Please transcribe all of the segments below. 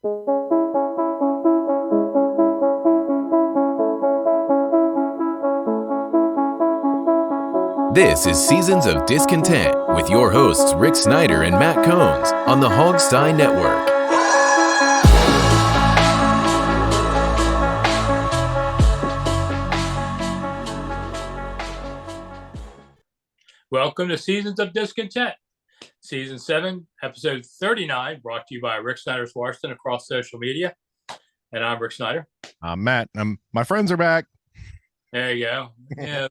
This is Seasons of Discontent with your hosts Rick Snyder and Matt Combs on the Hogstein Network. Welcome to Seasons of Discontent, Season 7, Episode 39, brought to you by Rick Snyder's Washington across social media. And I'm Rick Snyder. I'm Matt. My friends are back. There you go. Yeah,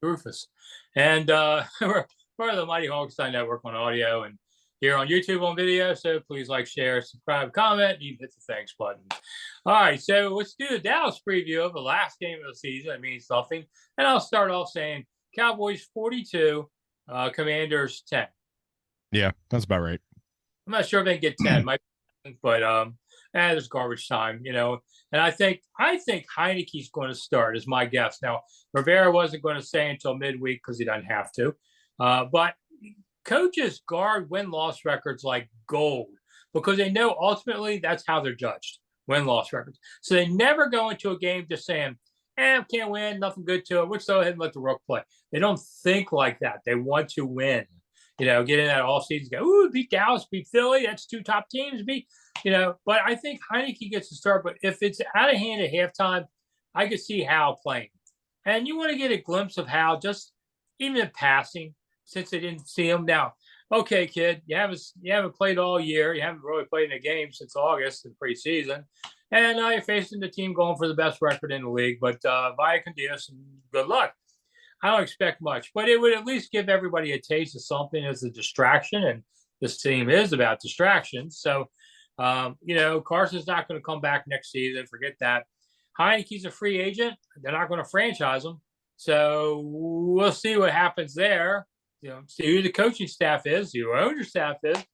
Rufus. And we're part of the Mighty Hogstein Network on audio and here on YouTube on video. So please like, share, subscribe, comment. You can hit the thanks button. All right, so let's do the Dallas preview of the last game of the season. It means something. And I'll start off saying Cowboys 42, Commanders 10. Yeah, that's about right. I'm not sure if they can get 10, but there's garbage time, you know. And I think Heineke's going to start, is my guess. Now, Rivera wasn't going to say until midweek because he doesn't have to. But coaches guard win-loss records like gold because they know ultimately that's how they're judged, win-loss records. So they never go into a game just saying, can't win, nothing good to it. Let's go ahead and let the rook play. They don't think like that. They want to win. You know, get in that all season, go, ooh, beat Dallas, beat Philly. That's two top teams. But I think Heineke gets to start. But if it's out of hand at halftime, I could see Hal playing. And you want to get a glimpse of Hal, just even in passing, since they didn't see him. Now, okay, kid, you haven't played all year. You haven't really played in a game since August in preseason. And you're facing the team going for the best record in the league. But via con Dios, and good luck. I don't expect much, but it would at least give everybody a taste of something as a distraction. And this team is about distractions. So, Carson's not going to come back next season. Forget that. Heineke's a free agent. They're not going to franchise him. So we'll see what happens there. You know, see who the coaching staff is, who your owner staff is.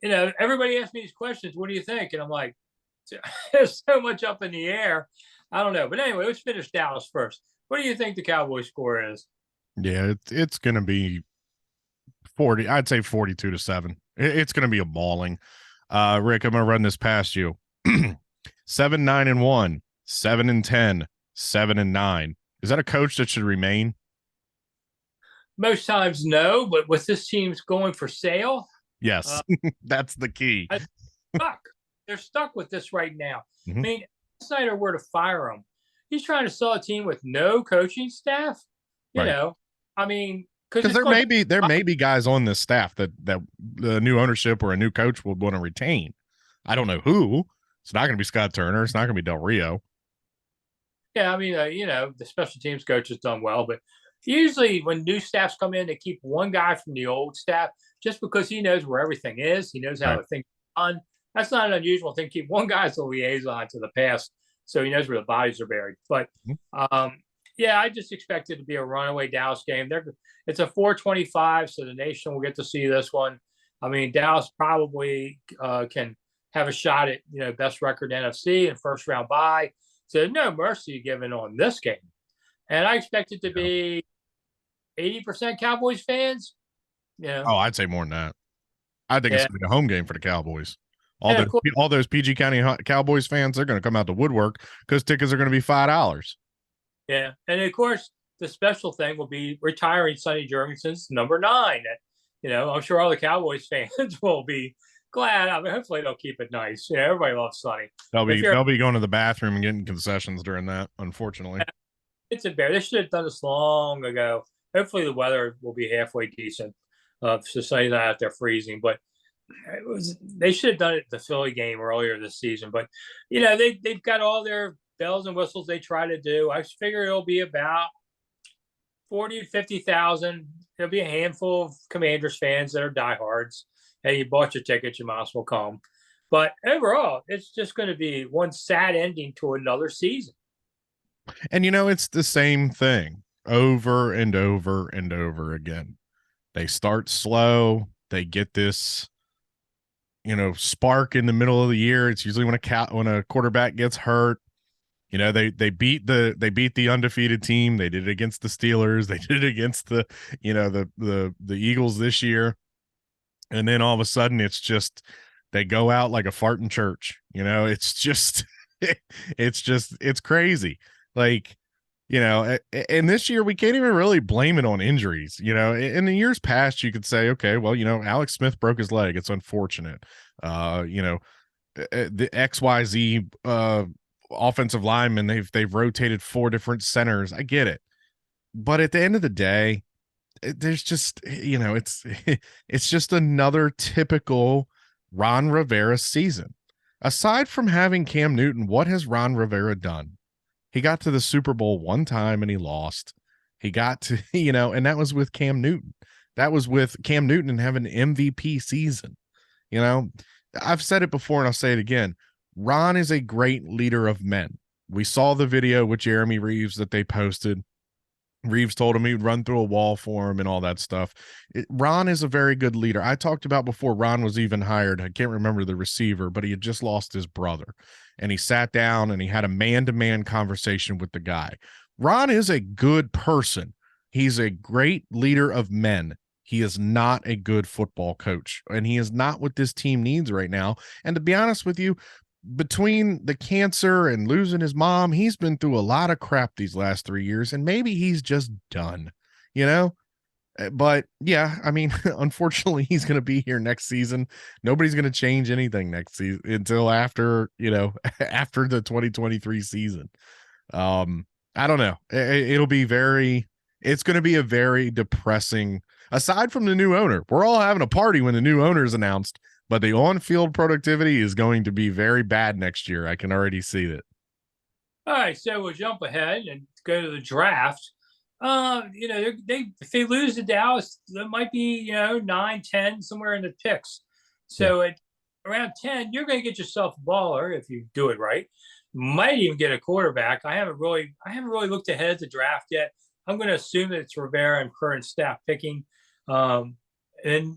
You know, everybody asks me these questions. What do you think? And I'm like, there's so much up in the air. I don't know. But anyway, let's finish Dallas first. What do you think the Cowboys score is? Yeah, it's going to be 40. I'd say 42-7. It's going to be a mauling. Rick, I'm going to run this past you. 7-9-1, 7-10, 7-9. Is that a coach that should remain? Most times, no. But with this team's going for sale, yes, that's the key. They're stuck with this right now. Mm-hmm. I mean, Snyder were to fire him. He's trying to sell a team with no coaching staff. You know, I mean, because there may be guys on this staff that the new ownership or a new coach would want to retain. I don't know who. It's not going to be Scott Turner. It's not going to be Del Rio. Yeah, I mean, the special teams coach has done well, but usually when new staffs come in, they keep one guy from the old staff just because he knows where everything is. He knows how the thing's done. That's not an unusual thing. Keep one guy as a liaison to the past, so he knows where the bodies are buried. But I just expect it to be a runaway Dallas game. It's a 425, so the nation will get to see this one. I mean, Dallas probably can have a shot at best record in NFC and first round bye. So no mercy given on this game, and I expect it to be 80% Cowboys fans. Yeah. Oh, I'd say more than that. I think it's going to be a home game for the Cowboys. All those PG County Cowboys fans, they're going to come out to woodwork because tickets are going to be $5. Yeah, and of course the special thing will be retiring Sonny Jurgensen's number 9. I'm sure all the Cowboys fans will be glad. I mean, hopefully they'll keep it nice. Yeah, everybody loves Sonny. They'll be going to the bathroom and getting concessions during that. Unfortunately, it's embarrassing. They should have done this long ago. Hopefully the weather will be halfway decent. So Sonny's not out there freezing, but. They should have done it at the Philly game earlier this season, but they've got all their bells and whistles they try to do. I figure it'll be about 40 to 50,000. There'll be a handful of Commanders fans that are diehards. Hey, you bought your tickets, you might as well come. But overall, it's just going to be one sad ending to another season. And it's the same thing over and over and over again. They start slow. They get this spark in the middle of the year. It's usually when a quarterback gets hurt. They beat the undefeated team. They did it against the Steelers. They did it against the Eagles this year. And then all of a sudden it's just They go out like a fart in church. It's just, it's crazy. Like, and this year we can't even really blame it on injuries. In the years past, you could say, okay, well, Alex Smith broke his leg. It's unfortunate. The XYZ offensive linemen, they've rotated 4 different centers. I get it. But at the end of the day, there's just, it's just another typical Ron Rivera season. Aside from having Cam Newton, what has Ron Rivera done? He got to the Super Bowl one time and he lost. He got to, and that was with Cam Newton. That was with Cam Newton and having an MVP season. I've said it before and I'll say it again. Ron is a great leader of men. We saw the video with Jeremy Reeves that they posted. Reeves told him he'd run through a wall for him and all that stuff. Ron is a very good leader. I talked about before Ron was even hired. I can't remember the receiver, but he had just lost his brother. And he sat down and he had a man-to-man conversation with the guy. Ron is a good person. He's a great leader of men. He is not a good football coach, and he is not what this team needs right now. And to be honest with you, between the cancer and losing his mom, he's been through a lot of crap these last 3 years, and maybe he's just done, But yeah, I mean, unfortunately, he's going to be here next season. Nobody's going to change anything next season until after, after the 2023 season. I don't know. It's going to be a very depressing, aside from the new owner. We're all having a party when the new owner is announced, but the on-field productivity is going to be very bad next year. I can already see that. All right, so we'll jump ahead and go to the draft. If they lose to Dallas, that might be 9, 10, somewhere in the picks. So at around 10, you're going to get yourself a baller if you do it right. Might even get a quarterback. I haven't really looked ahead at the draft yet. I'm going to assume that it's Rivera and current staff picking. And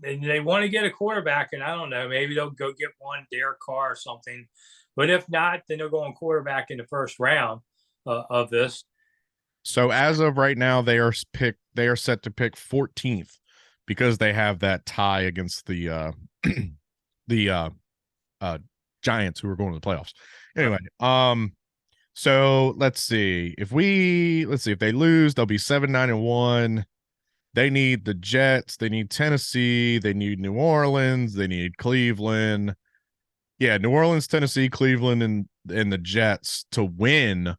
they want to get a quarterback, and I don't know, maybe they'll go get one, Derek Carr or something. But if not, then they'll go on quarterback in the first round of this. So as of right now, they are set to pick 14th because they have that tie against the Giants, who are going to the playoffs. Anyway, so let's see if they lose, they'll be 7-9-1. They need the Jets. They need Tennessee. They need New Orleans. They need Cleveland. Yeah, New Orleans, Tennessee, Cleveland, and the Jets to win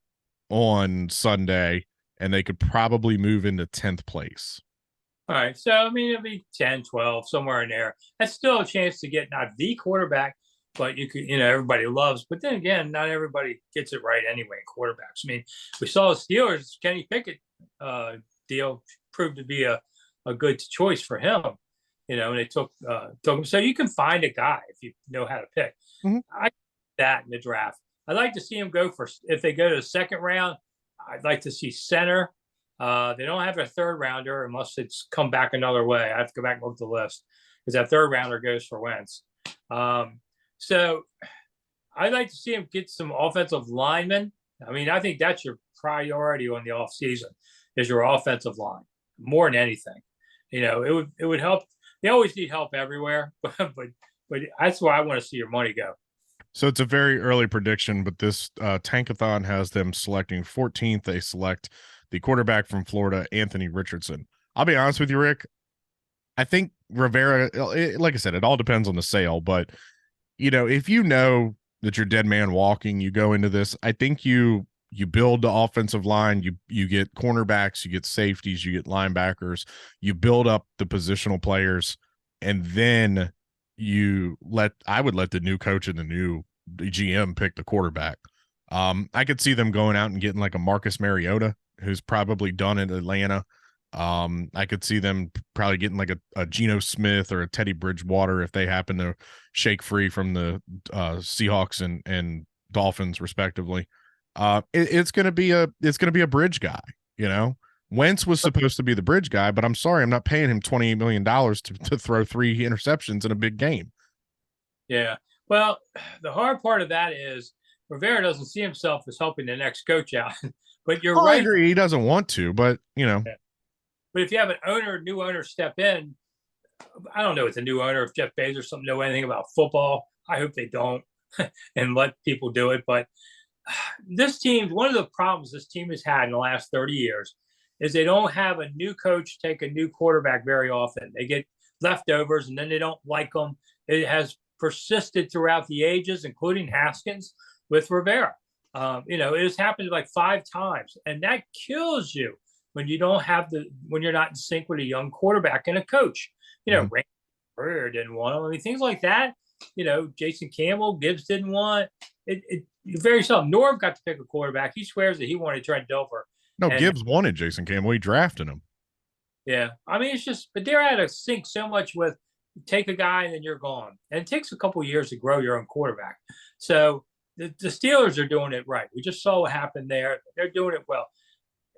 on Sunday, and they could probably move into 10th place. All right. So, I mean, it'll be 10, 12, somewhere in there. That's still a chance to get not the quarterback, but you could, everybody loves. But then again, not everybody gets it right anyway, quarterbacks. I mean, we saw the Steelers, Kenny Pickett deal proved to be a good choice for him, and they took him. So you can find a guy if you know how to pick. Mm-hmm. I like that in the draft. I'd like to see him go if they go to the second round, I'd like to see center. They don't have a third rounder unless it's come back another way. I have to go back and look at the list because that third rounder goes for Wentz. So I'd like to see him get some offensive linemen. I mean, I think that's your priority on the offseason is your offensive line more than anything. It would help. They always need help everywhere, but that's where I want to see your money go. So it's a very early prediction, but this Tankathon has them selecting 14th. They select the quarterback from Florida, Anthony Richardson. I'll be honest with you, Rick. I think Rivera, like I said, it all depends on the sale, but if you know that you're dead man walking, you go into this, I think you build the offensive line, you get cornerbacks, you get safeties, you get linebackers, you build up the positional players, and then I would let the new coach and the new GM pick the quarterback. I could see them going out and getting like a Marcus Mariota, who's probably done in Atlanta. I could see them probably getting like a Geno Smith or a Teddy Bridgewater if they happen to shake free from the Seahawks and Dolphins respectively. It's going to be a bridge guy, Wentz was supposed to be the bridge guy, but I'm sorry, I'm not paying him $28 million to throw 3 interceptions in a big game. Yeah. Well, the hard part of that is Rivera doesn't see himself as helping the next coach out. But you're right. I agree. He doesn't want to, but Yeah. But if you have new owner step in, I don't know if the new owner, if Jeff Bezos doesn't know anything about football. I hope they don't and let people do it. But this team, one of the problems this team has had in the last 30 years is they don't have a new coach take a new quarterback very often. They get leftovers and then they don't like them. It has persisted throughout the ages, including Haskins with Rivera. It has happened like 5 times, and that kills you when you don't have when you're not in sync with a young quarterback and a coach. Randy Brewer didn't want him. I mean, things like that. Jason Campbell, Gibbs didn't want it. Very seldom. Norv got to pick a quarterback. He swears that he wanted Trent Dilfer. No, Gibbs wanted Jason Campbell. He drafted him. Yeah. I mean, it's just, but they're out of sync so much with take a guy and then you're gone. And it takes a couple of years to grow your own quarterback. So the Steelers are doing it right. We just saw what happened there. They're doing it well.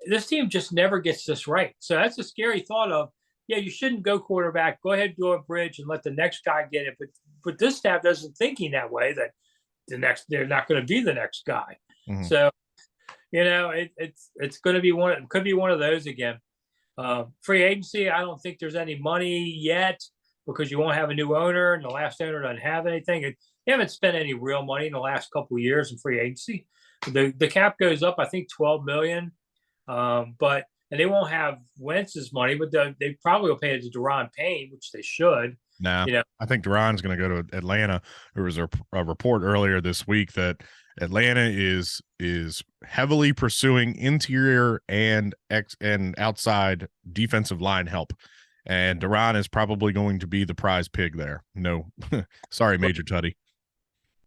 This team just never gets this right. So that's a scary thought of, you shouldn't go quarterback. Go ahead, do a bridge and let the next guy get it. But this staff doesn't thinking that way, that they're not going to be the next guy. Mm-hmm. So, it's going to be it could be one of those again. Free agency, I don't think there's any money yet because you won't have a new owner and the last owner doesn't have anything. They haven't spent any real money in the last couple of years in free agency. The cap goes up, I think, $12 million. And they won't have Wentz's money, but they probably will pay it to Deron Payne, which they should. Nah, I think Deron's going to go to Atlanta. There was a report earlier this week that Atlanta is heavily pursuing interior and outside defensive line help, and Deron is probably going to be the prize pig there. No, sorry, Major Tutty.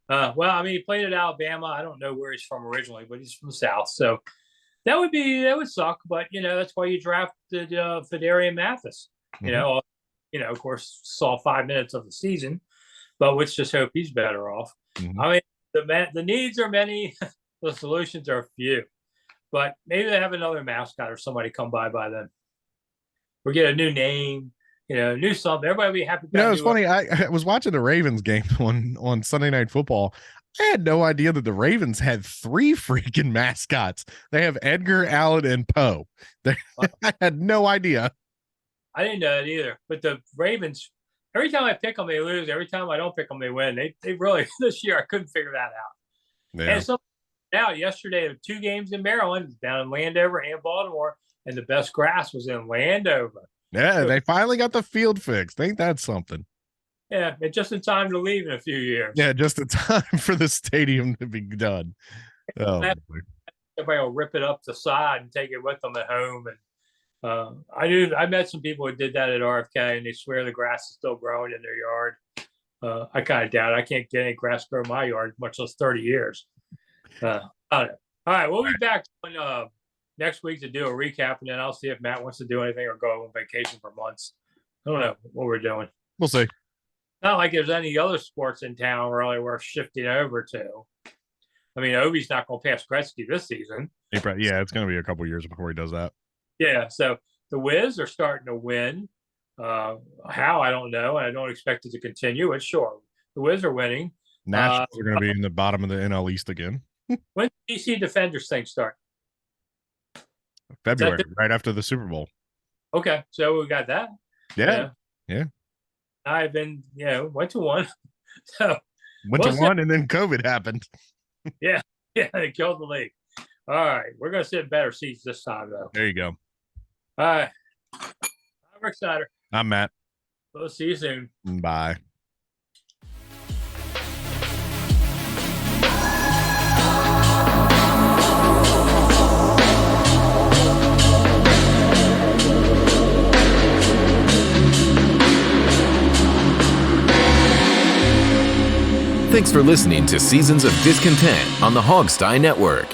Well, I mean, he played at Alabama. I don't know where he's from originally, but he's from the South, so. That would suck, but that's why you drafted Fedarian Mathis. Mm-hmm. Of course, saw 5 minutes of the season, but let's just hope he's better off. Mm-hmm. I mean, the needs are many, the solutions are few, but maybe they have another mascot or somebody come by then. Or get a new name, new something. Everybody will be happy. It's funny. I was watching the Ravens game on Sunday Night Football. I had no idea that the Ravens had 3 freaking mascots. They have Edgar, Allen, and Poe. I had no idea. I didn't know that either. But the Ravens, every time I pick them, they lose. Every time I don't pick them, they win. They really, this year, I couldn't figure that out. Yeah. And so now, yesterday, there were 2 games in Maryland, down in Landover and Baltimore, and the best grass was in Landover. Yeah, they finally got the field fixed. Ain't that something? Yeah, and just in time to leave in a few years. Yeah, just in time for the stadium to be done. Oh, everybody will rip it up the side and take it with them at home. And I met some people who did that at RFK, and they swear the grass is still growing in their yard. I kind of doubt it. I can't get any grass grow in my yard, much less 30 years. I don't know. All right, we'll be back on, next week to do a recap, and then I'll see if Matt wants to do anything or go on vacation for months. I don't know what we're doing. We'll see. Not like there's any other sports in town really worth shifting over to. I mean, Obi's not going to pass Gretzky this season. It's going to be a couple years before he does that. Yeah, so the Wiz are starting to win. How, I don't know. I don't expect it to continue. It's sure. The Wiz are winning. Nationals are going to be in the bottom of the NL East again. When DC Defenders thing start? February, right after the Super Bowl. Okay, so we got that. Yeah. I've been, went to one. So went to one, and then COVID happened. Yeah, they killed the league. All right, we're going to sit in better seats this time, though. There you go. All right. I'm Rick Snyder. I'm Matt. We'll see you soon. Bye. Thanks for listening to Seasons of Discontent on the Hogstye Network.